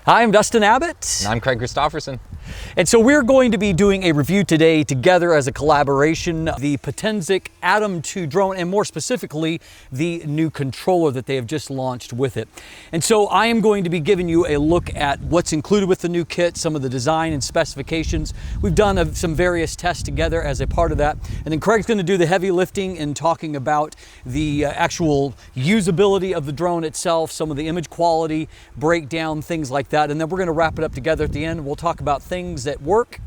Hi, I'm Dustin Abbott. And I'm Craig Christoffersen. And so we're going to be doing a review today together as a collaboration, the Potensic Atom 2 drone, and more specifically, the new controller that they have just launched with it. And so I am going to be giving you a look at what's included with the new kit, some of the design and specifications. We've done some various tests together as a part of that. And then Craig's going to do the heavy lifting and talking about the actual usability of the drone itself, some of the image quality, breakdown, things like that. And then we're going to wrap it up together at the end. We'll talk about things that work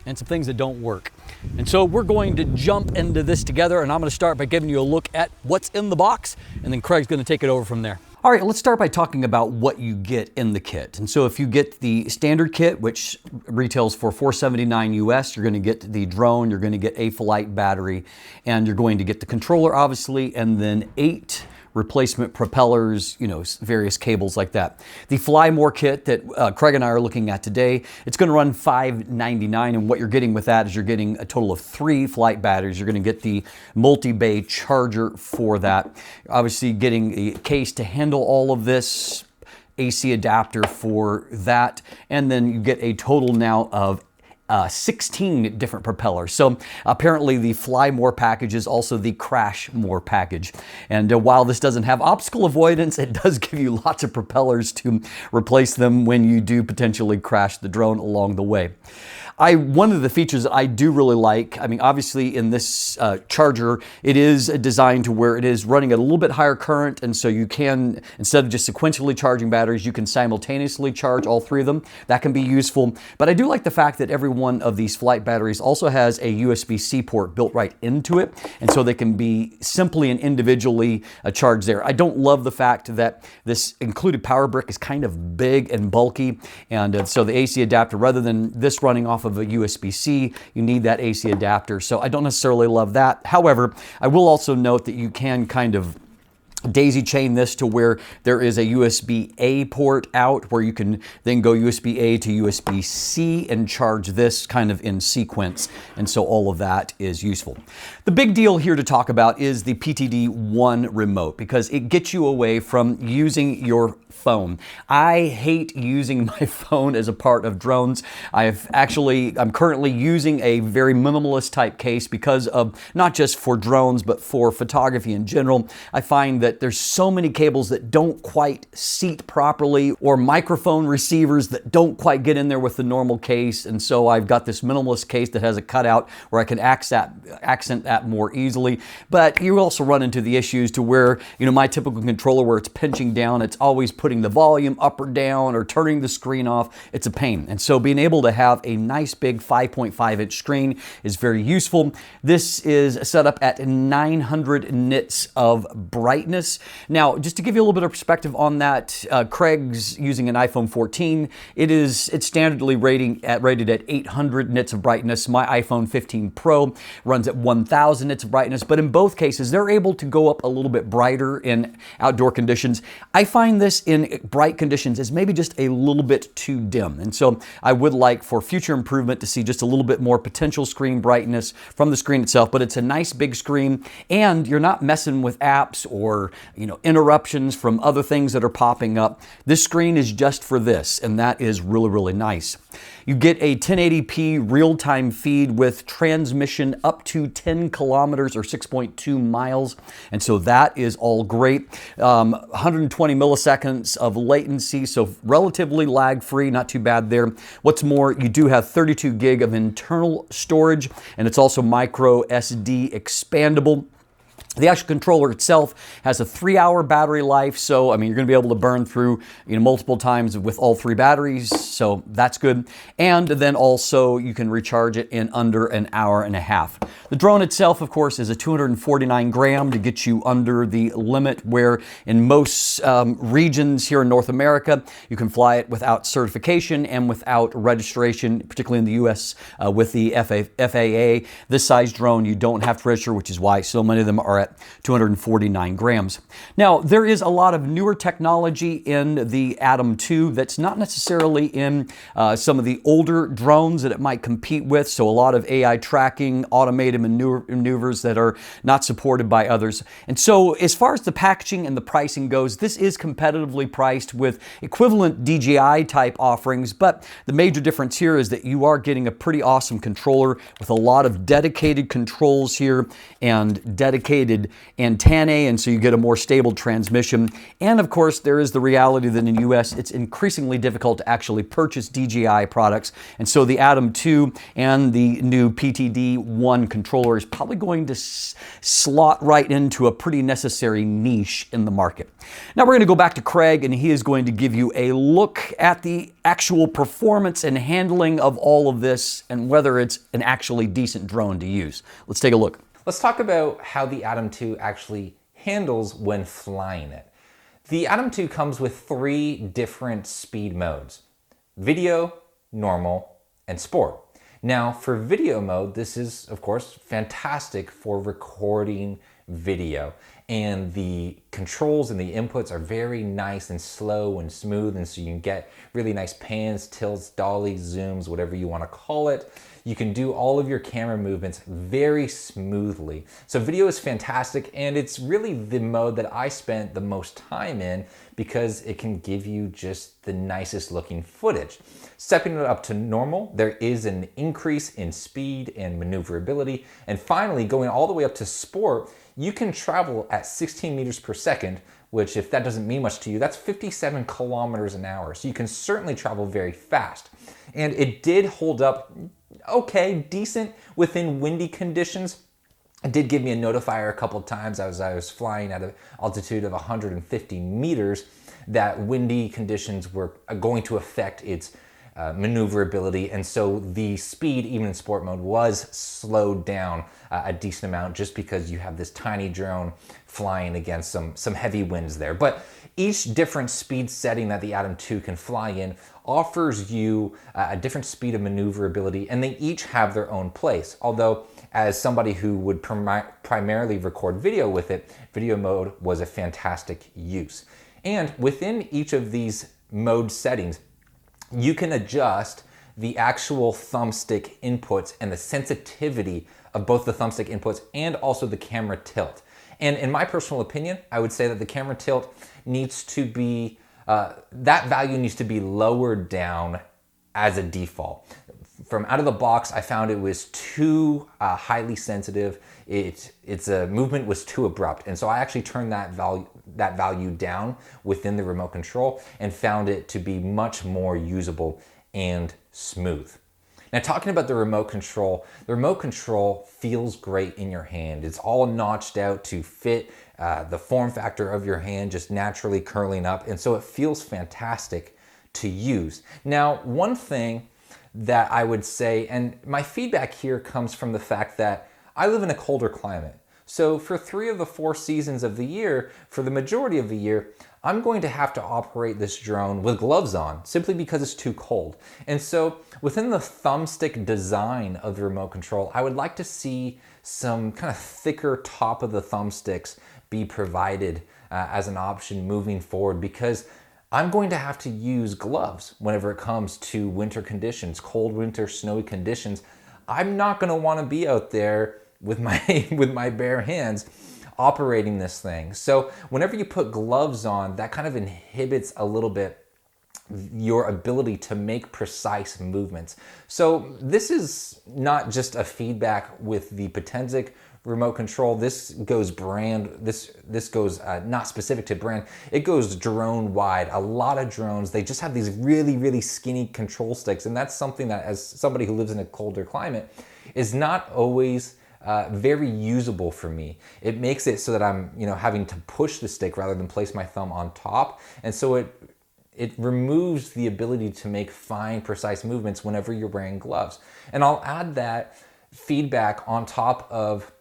and some things that don't work. And so we're going to jump into this together, and I'm going to start by giving you a look at what's in the box, and then Craig's going to take it over from there. All right, let's start by talking about what you get in the kit. And so if you get the standard kit, which retails for $479 US, you're going to get the drone, you're going to get a flight battery, and you're going to get the controller, obviously, and then 8 replacement propellers, various cables like that. The Fly More kit that Craig and I are looking at today, it's going to run $599, and what you're getting with that is you're getting a total of 3 flight batteries. You're going to get the multi-bay charger for that. Obviously getting a case to handle all of this, AC adapter for that, and then you get a total now of 16 different propellers. So apparently the Fly More package is also the Crash More package. And while this doesn't have obstacle avoidance, it does give you lots of propellers to replace them when you do potentially crash the drone along the way. One of the features that I do really like, obviously in this charger, it is designed to where it is running at a little bit higher current, and so you can, instead of just sequentially charging batteries, you can simultaneously charge all 3 of them. That can be useful. But I do like the fact that every one of these flight batteries also has a USB-C port built right into it, and so they can be simply and individually charged there. I don't love the fact that this included power brick is kind of big and bulky, and so the AC adapter, rather than this running off of a USB-C, you need that AC adapter. So I don't necessarily love that. However, I will also note that you can kind of daisy chain this to where there is a USB-A port out where you can then go USB-A to USB-C and charge this kind of in sequence. And so all of that is useful. The big deal here to talk about is the PTD-1 remote, because it gets you away from using your phone. I hate using my phone as a part of drones. I'm currently using a very minimalist type case because of not just for drones, but for photography in general. I find that there's so many cables that don't quite seat properly, or microphone receivers that don't quite get in there with the normal case. And so I've got this minimalist case that has a cutout where I can accent that more easily. But you also run into the issues to where, my typical controller where it's pinching down, it's always putting the volume up or down or turning the screen off. It's a pain. And so being able to have a nice big 5.5-inch screen is very useful. This is set up at 900 nits of brightness. Now, just to give you a little bit of perspective on that, Craig's using an iPhone 14. It's standardly rated at 800 nits of brightness. My iPhone 15 Pro runs at 1000 nits of brightness, but in both cases, they're able to go up a little bit brighter in outdoor conditions. I find this in bright conditions is maybe just a little bit too dim. And so I would like for future improvement to see just a little bit more potential screen brightness from the screen itself, but it's a nice big screen and you're not messing with apps or interruptions from other things that are popping up. This screen is just for this, and that is really, really nice. You get a 1080p real-time feed with transmission up to 10 kilometers or 6.2 miles. And so that is all great. 120 milliseconds of latency, so relatively lag-free, not too bad there. What's more, you do have 32 gig of internal storage, and it's also micro SD expandable. The actual controller itself has a 3-hour battery life, so you're going to be able to burn through multiple times with all 3 batteries, so that's good. And then also you can recharge it in under an hour and a half. The drone itself, of course, is a 249 gram to get you under the limit, where in most regions here in North America, you can fly it without certification and without registration, particularly in the US with the FAA. This size drone, you don't have to register, which is why so many of them are at at 249 grams. Now, there is a lot of newer technology in the Atom 2 that's not necessarily in some of the older drones that it might compete with. So a lot of AI tracking, automated maneuvers that are not supported by others. And so as far as the packaging and the pricing goes, this is competitively priced with equivalent DJI type offerings, but the major difference here is that you are getting a pretty awesome controller with a lot of dedicated controls here and dedicated antennae, and so you get a more stable transmission. And of course, there is the reality that in the US, it's increasingly difficult to actually purchase DJI products, and so the Atom 2 and the new PTD-1 controller is probably going to slot right into a pretty necessary niche in the market. Now we're going to go back to Craig, and he is going to give you a look at the actual performance and handling of all of this and whether it's an actually decent drone to use. Let's take a look. Let's talk about how the Atom 2 actually handles when flying it. The Atom 2 comes with 3 different speed modes: video, normal, and sport. Now for video mode, this is of course fantastic for recording video, and the controls and the inputs are very nice and slow and smooth, and so you can get really nice pans, tilts, dollies, zooms, whatever you want to call it. You can do all of your camera movements very smoothly. So video is fantastic, and it's really the mode that I spent the most time in because it can give you just the nicest looking footage. Stepping it up to normal, there is an increase in speed and maneuverability. And finally, going all the way up to sport, you can travel at 16 meters per second, which if that doesn't mean much to you, that's 57 kilometers an hour. So you can certainly travel very fast. And it did hold up okay, decent within windy conditions. It did give me a notifier a couple of times as I was flying at an altitude of 150 meters that windy conditions were going to affect its maneuverability, and so the speed, even in sport mode, was slowed down a decent amount just because you have this tiny drone flying against some heavy winds there. But each different speed setting that the Atom 2 can fly in offers you a different speed of maneuverability, and they each have their own place. Although, as somebody who would primarily record video with it, video mode was a fantastic use. And within each of these mode settings, you can adjust the actual thumbstick inputs and the sensitivity of both the thumbstick inputs and also the camera tilt. And in my personal opinion, I would say that the camera tilt needs to be, that value needs to be lowered down as a default. From out of the box, I found it was too highly sensitive. Its movement was too abrupt. And so I actually turned that value down within the remote control and found it to be much more usable and smooth. Now, talking about the remote control feels great in your hand. It's all notched out to fit the form factor of your hand, just naturally curling up. And so it feels fantastic to use. Now, one thing that I would say, and my feedback here comes from the fact that I live in a colder climate. So for 3 of the 4 seasons of the year, for the majority of the year, I'm going to have to operate this drone with gloves on simply because it's too cold. And so within the thumbstick design of the remote control, I would like to see some kind of thicker top of the thumbsticks be provided as an option moving forward, because I'm going to have to use gloves whenever it comes to winter conditions, cold winter, snowy conditions. I'm not going to want to be out there with my bare hands operating this thing. So whenever you put gloves on, that kind of inhibits a little bit your ability to make precise movements. So this is not just a feedback with the Potensic remote control. This goes not specific to brand. It goes drone wide. A lot of drones, they just have these really, really skinny control sticks. And that's something that, as somebody who lives in a colder climate, is not always very usable for me. It makes it so that I'm, having to push the stick rather than place my thumb on top. And so it removes the ability to make fine, precise movements whenever you're wearing gloves. And I'll add that feedback on top of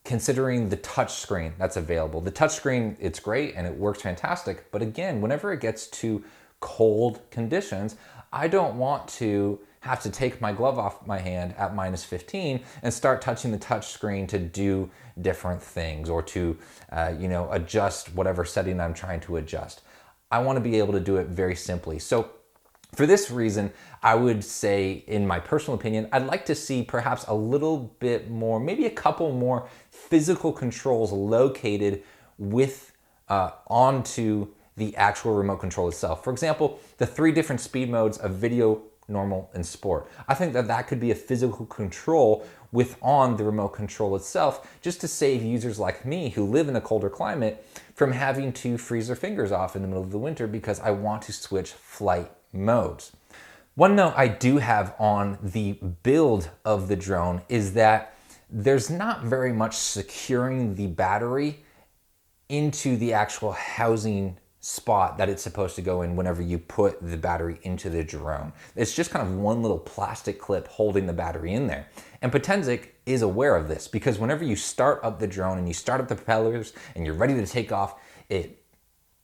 considering the touch screen that's available. The touch screen, it's great and it works fantastic. But again, whenever it gets to cold conditions, I don't want to have to take my glove off my hand at -15 and start touching the touch screen to do different things or to adjust whatever setting I'm trying to adjust. I want to be able to do it very simply. So for this reason, I would say, in my personal opinion, I'd like to see perhaps a little bit more, maybe a couple more physical controls located with onto the actual remote control itself. For example, the 3 different speed modes of video, normal, and sport. I think that that could be a physical control with on the remote control itself, just to save users like me who live in a colder climate from having to freeze their fingers off in the middle of the winter because I want to switch flight modes. One note I do have on the build of the drone is that there's not very much securing the battery into the actual housing spot that it's supposed to go in whenever you put the battery into the drone. It's just kind of one little plastic clip holding the battery in there. And Potensic is aware of this because whenever you start up the drone and you start up the propellers and you're ready to take off, it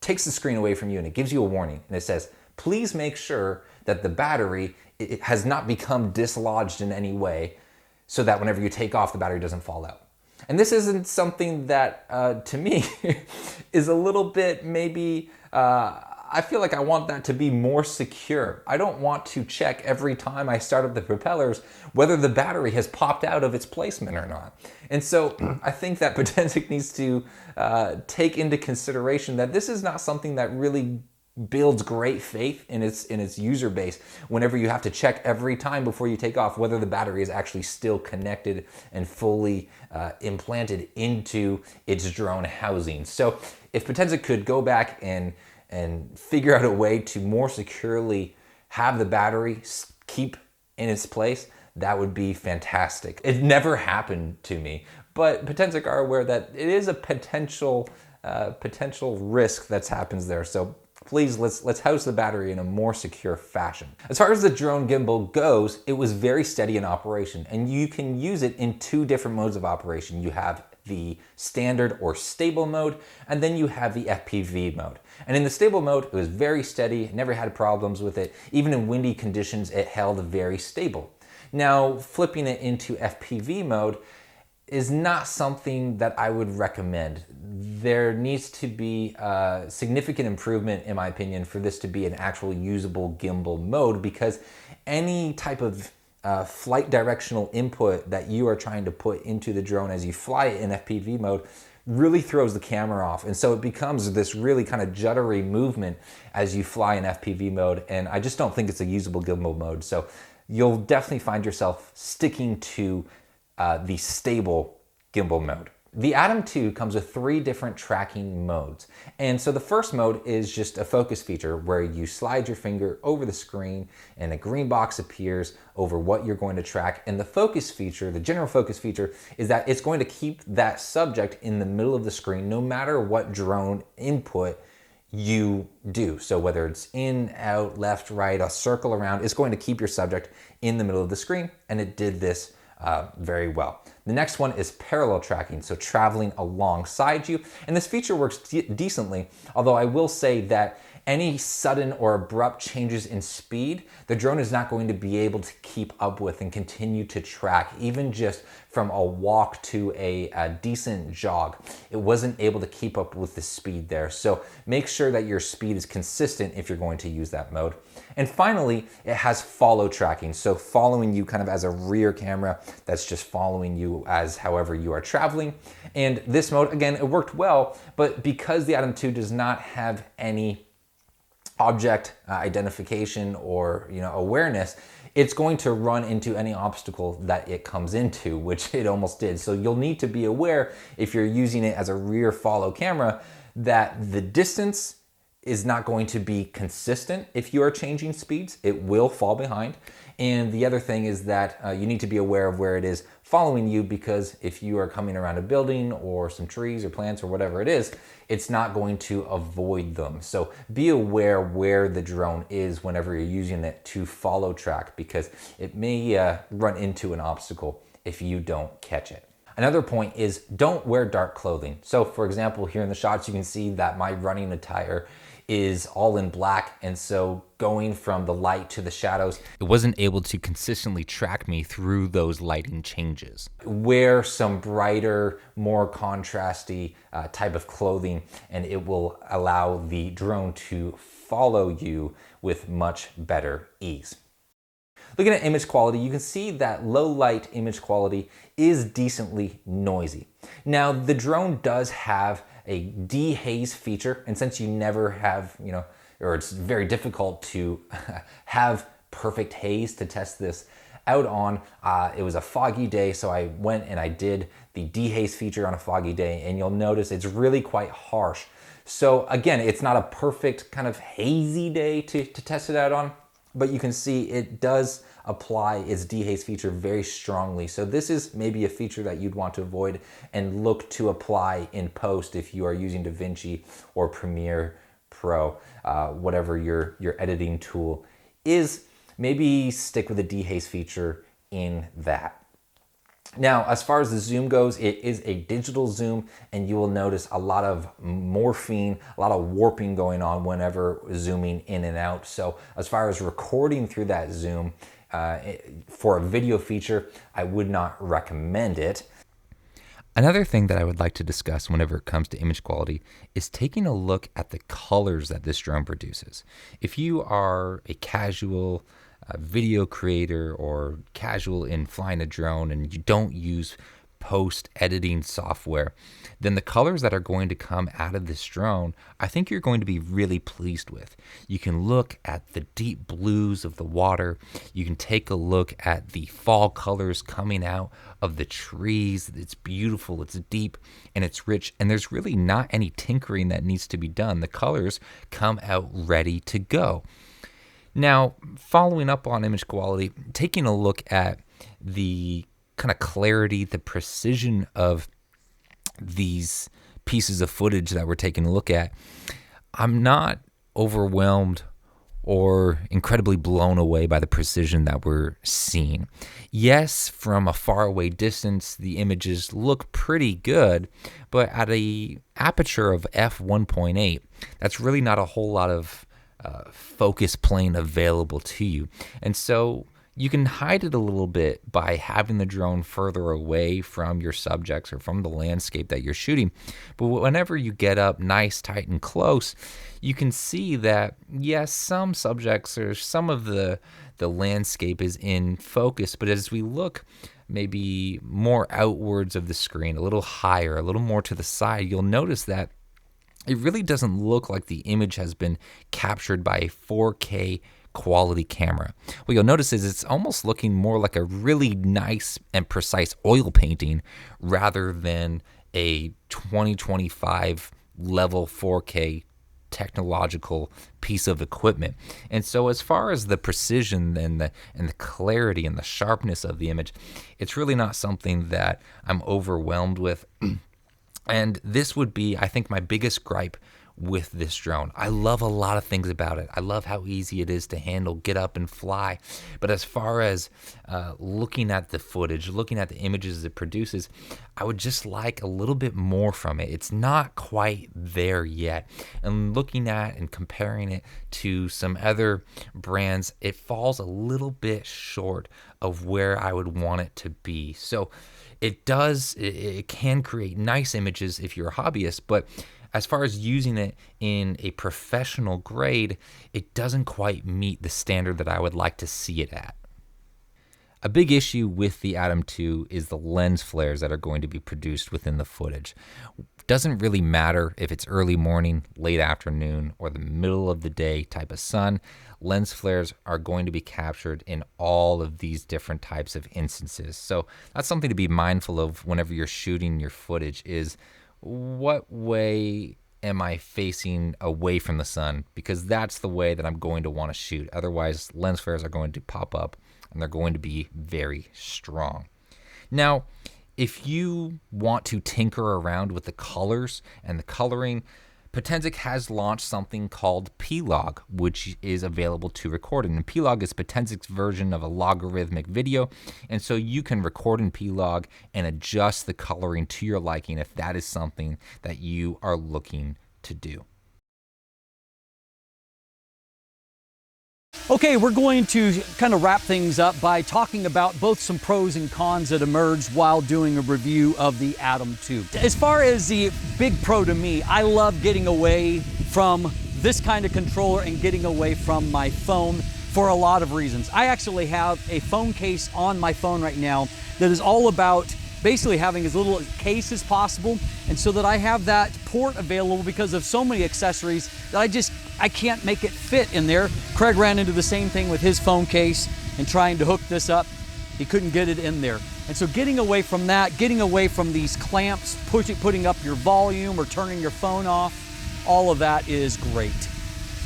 takes the screen away from you and it gives you a warning. And it says, please make sure that the battery it has not become dislodged in any way so that whenever you take off, the battery doesn't fall out. And this isn't something that, to me, is a little bit maybe, I feel like I want that to be more secure. I don't want to check every time I start up the propellers whether the battery has popped out of its placement or not. And so I think that Potensic needs to take into consideration that this is not something that really builds great faith in its user base whenever you have to check every time before you take off whether the battery is actually still connected and fully implanted into its drone housing. So if Potensic could go back and figure out a way to more securely have the battery keep in its place, that would be fantastic. It never happened to me, but Potensic are aware that it is a potential risk that happens there. So please, let's house the battery in a more secure fashion. As far as the drone gimbal goes, it was very steady in operation, and you can use it in 2 different modes of operation. You have the standard or stable mode, and then you have the FPV mode. And in the stable mode, it was very steady, never had problems with it. Even in windy conditions, it held very stable. Now, flipping it into FPV mode is not something that I would recommend. There needs to be significant improvement, in my opinion, for this to be an actual usable gimbal mode, because any type of flight directional input that you are trying to put into the drone as you fly it in FPV mode really throws the camera off. And so it becomes this really kind of juddery movement as you fly in FPV mode. And I just don't think it's a usable gimbal mode. So you'll definitely find yourself sticking to the stable gimbal mode. The Atom 2 comes with 3 different tracking modes. And so the first mode is just a focus feature where you slide your finger over the screen and a green box appears over what you're going to track. And the focus feature, the general focus feature, is that it's going to keep that subject in the middle of the screen no matter what drone input you do. So whether it's in, out, left, right, a circle around, it's going to keep your subject in the middle of the screen. And it did this very well. The next one is parallel tracking, so traveling alongside you. And this feature works decently, although I will say that any sudden or abrupt changes in speed, the drone is not going to be able to keep up with and continue to track, even just from a walk to a decent jog. It wasn't able to keep up with the speed there. So make sure that your speed is consistent if you're going to use that mode. And finally, it has follow tracking. So following you kind of as a rear camera that's just following you as however you are traveling. And this mode, again, it worked well, but because the Atom 2 does not have any object identification or awareness, it's going to run into any obstacle that it comes into, which it almost did. So you'll need to be aware if you're using it as a rear follow camera that the distance is not going to be consistent. If you are changing speeds, it will fall behind. And the other thing is that you need to be aware of where it is following you, because if you are coming around a building or some trees or plants or whatever it is, it's not going to avoid them. So be aware where the drone is whenever you're using it to follow track, because it may run into an obstacle if you don't catch it. Another point is don't wear dark clothing. So for example, here in the shots, you can see that my running attire is all in black, and so going from the light to the shadows, it wasn't able to consistently track me through those lighting changes. Wear some brighter, more contrasty type of clothing, and it will allow the drone to follow you with much better ease. Looking at image quality, you can see that low light image quality is decently noisy. Now, the drone does have a dehaze feature, and since you never have, or it's very difficult to have perfect haze to test this out on, it was a foggy day, so I went and I did the dehaze feature on a foggy day, and you'll notice it's really quite harsh. So again, it's not a perfect kind of hazy day to test it out on, but you can see it does apply its dehaze feature very strongly. So this is maybe a feature that you'd want to avoid and look to apply in post if you are using DaVinci or Premiere Pro, whatever your editing tool is. Maybe stick with the dehaze feature in that. Now, as far as the zoom goes, it is a digital zoom, and you will notice a lot of morphing, a lot of warping going on whenever zooming in and out. So as far as recording through that zoom, for a video feature, I would not recommend it. Another thing that I would like to discuss whenever it comes to image quality is taking a look at the colors that this drone produces. If you are a casual video creator or casual in flying a drone and you don't use post-editing software, then the colors that are going to come out of this drone, I think you're going to be really pleased with. You can look at the deep blues of the water. You can take a look at the fall colors coming out of the trees. It's beautiful, it's deep, and it's rich, and there's really not any tinkering that needs to be done. The colors come out ready to go. Now, following up on image quality, taking a look at the kind of clarity, the precision of these pieces of footage that we're taking a look at, I'm not overwhelmed or incredibly blown away by the precision that we're seeing. Yes, from a faraway distance, the images look pretty good, but at a aperture of f1.8, that's really not a whole lot of focus plane available to you. And so you can hide it a little bit by having the drone further away from your subjects or from the landscape that you're shooting. But whenever you get up nice, tight, and close, you can see that, yes, some subjects or some of the landscape is in focus. But as we look maybe more outwards of the screen, a little higher, a little more to the side, you'll notice that it really doesn't look like the image has been captured by a 4K quality camera. What you'll notice is it's almost looking more like a really nice and precise oil painting rather than a 2025 level 4K technological piece of equipment. And so as far as the precision and the clarity and the sharpness of the image, it's really not something that I'm overwhelmed with. And this would be, I think, my biggest gripe with this drone. I love a lot of things about it. I love how easy it is to handle, get up and fly. But as far as looking at the footage, looking at the images it produces, I would just like a little bit more from it. It's not quite there yet. And looking at and comparing it to some other brands, it falls a little bit short of where I would want it to be. So it can create nice images if you're a hobbyist, but as far as using it in a professional grade, it doesn't quite meet the standard that I would like to see it at. A big issue with the Atom 2 is the lens flares that are going to be produced within the footage. It doesn't really matter if it's early morning, late afternoon, or the middle of the day type of sun. Lens flares are going to be captured in all of these different types of instances. So that's something to be mindful of whenever you're shooting your footage is what way am I facing away from the sun? Because that's the way that I'm going to want to shoot. Otherwise, lens flares are going to pop up and they're going to be very strong. Now, if you want to tinker around with the colors and the coloring, Potensic has launched something called P-Log, which is available to record. And P-Log is Potensic's version of a logarithmic video. And so you can record in P-Log and adjust the coloring to your liking if that is something that you are looking to do. Okay, we're going to kind of wrap things up by talking about both some pros and cons that emerged while doing a review of the Atom 2. As far as the big pro to me, I love getting away from this kind of controller and getting away from my phone for a lot of reasons. I actually have a phone case on my phone right now that is all about basically having as little case as possible, and so that I have that port available because of so many accessories that I can't make it fit in there. Craig ran into the same thing with his phone case and trying to hook this up. He couldn't get it in there. And so getting away from that, getting away from these clamps, putting up your volume or turning your phone off, all of that is great.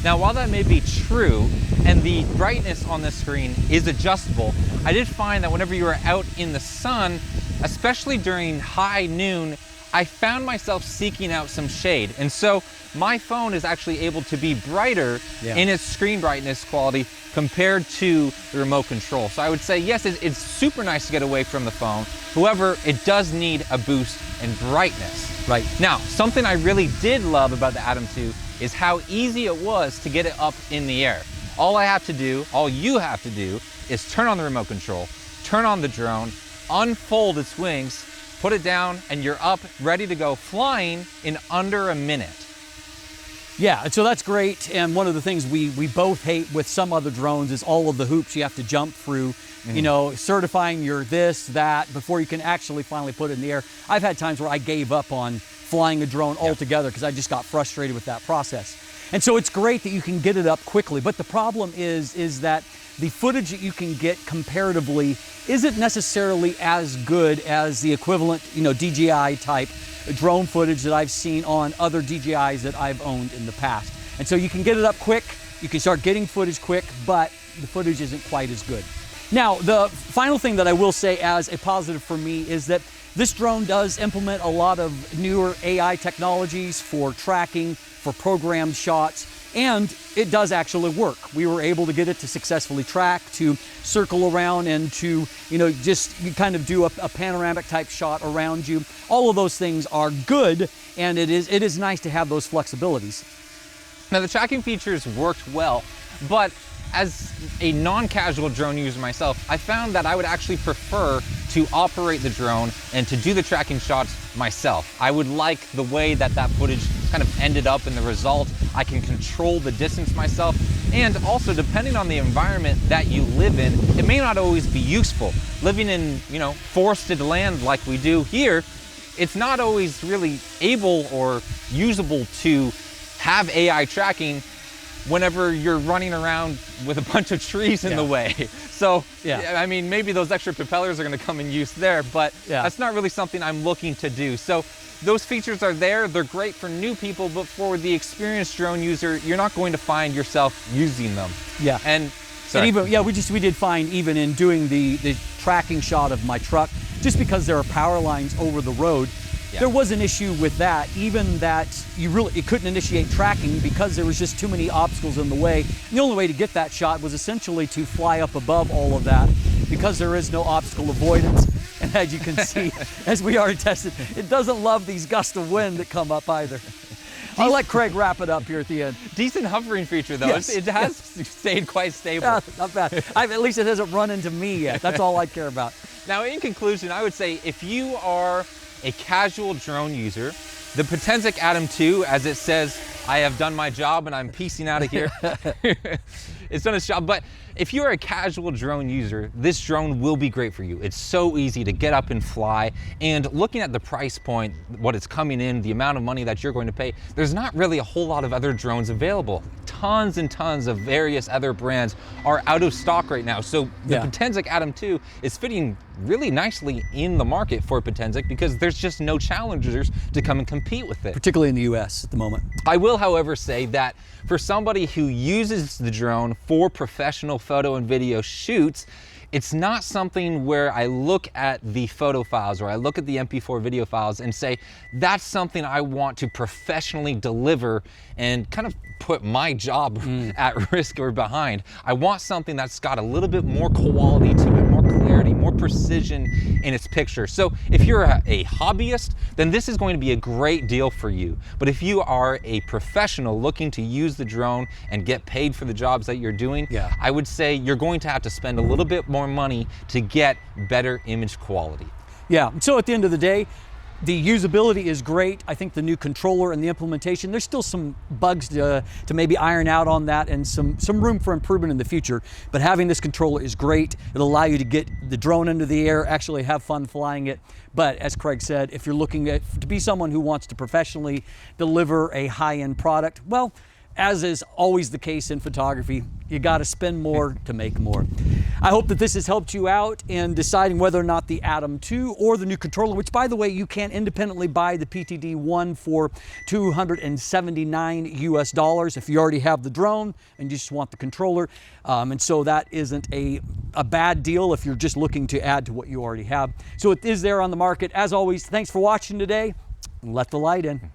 Now, while that may be true, and the brightness on the screen is adjustable, I did find that whenever you are out in the sun, especially during high noon, I found myself seeking out some shade. And so my phone is actually able to be brighter in its screen brightness quality compared to the remote control. So I would say, yes, it's super nice to get away from the phone. However, it does need a boost in brightness. Right. Now, something I really did love about the Atom 2 is how easy it was to get it up in the air. All you have to do is turn on the remote control, turn on the drone, unfold its wings, put it down, and you're up, ready to go flying in under a minute. Yeah, and so that's great. And one of the things we both hate with some other drones is all of the hoops you have to jump through, you know, certifying your this, that, before you can actually finally put it in the air. I've had times where I gave up on flying a drone altogether because I just got frustrated with that process. And so it's great that you can get it up quickly, but the problem is that the footage that you can get comparatively isn't necessarily as good as the equivalent, you know, DJI type drone footage that I've seen on other DJIs that I've owned in the past. And so you can get it up quick, you can start getting footage quick, but the footage isn't quite as good. Now, the final thing that I will say as a positive for me is that this drone does implement a lot of newer AI technologies for tracking, for programmed shots, and it does actually work. We were able to get it to successfully track, to circle around, and to, you know, just kind of do a panoramic type shot around you. All of those things are good, and it is nice to have those flexibilities. Now, the tracking features worked well, but as a non-casual drone user myself, I found that I would actually prefer to operate the drone and to do the tracking shots myself. I would like the way that footage kind of ended up in the result. I can control the distance myself, and also depending on the environment that you live in, it may not always be useful. Living in, you know, forested land like we do here, it's not always really able or usable to have AI tracking whenever you're running around with a bunch of trees in the way. So, I mean, maybe those extra propellers are gonna come in use there, but that's not really something I'm looking to do. So those features are there, they're great for new people, but for the experienced drone user, you're not going to find yourself using them. Yeah. And even, we did find, even in doing the tracking shot of my truck, just because there are power lines over the road, there was an issue with that, even that it couldn't initiate tracking because there was just too many obstacles in the way. And the only way to get that shot was essentially to fly up above all of that, because there is no obstacle avoidance. And as you can see, as we already tested, it doesn't love these gusts of wind that come up either. I'll let Craig wrap it up here at the end. Decent hovering feature though. Yes. It has stayed quite stable. Yeah, not bad. At least it hasn't run into me yet. That's all I care about. Now, in conclusion, I would say if you are a casual drone user, the Potensic Atom 2, as it says, I have done my job and I'm peacing out of here. It's done its job. But if you're a casual drone user, this drone will be great for you. It's so easy to get up and fly. And looking at the price point, what it's coming in, the amount of money that you're going to pay, there's not really a whole lot of other drones available. Tons and tons of various other brands are out of stock right now. So the Potensic Atom 2 is fitting really nicely in the market for Potensic because there's just no challengers to come and compete with it. Particularly in the US at the moment. I will, however, say that for somebody who uses the drone for professional photo and video shoots, it's not something where I look at the photo files or I look at the MP4 video files and say, that's something I want to professionally deliver and kind of put my job at risk or behind. I want something that's got a little bit more quality to it, more clarity, more precision in its picture. So if you're a hobbyist, then this is going to be a great deal for you. But if you are a professional looking to use the drone and get paid for the jobs that you're doing, I would say you're going to have to spend a little bit more money to get better image quality. Yeah, so at the end of the day, the usability is great. I think the new controller and the implementation, there's still some bugs to maybe iron out on that and some room for improvement in the future. But having this controller is great. It'll allow you to get the drone into the air, actually have fun flying it. But as Craig said, if you're looking to be someone who wants to professionally deliver a high-end product, well, as is always the case in photography, you got to spend more to make more. I hope that this has helped you out in deciding whether or not the Atom 2 or the new controller, which by the way, you can independently buy the PTD-1 for $279 US if you already have the drone and you just want the controller. And so that isn't a bad deal if you're just looking to add to what you already have. So it is there on the market. As always, thanks for watching today. Let the light in.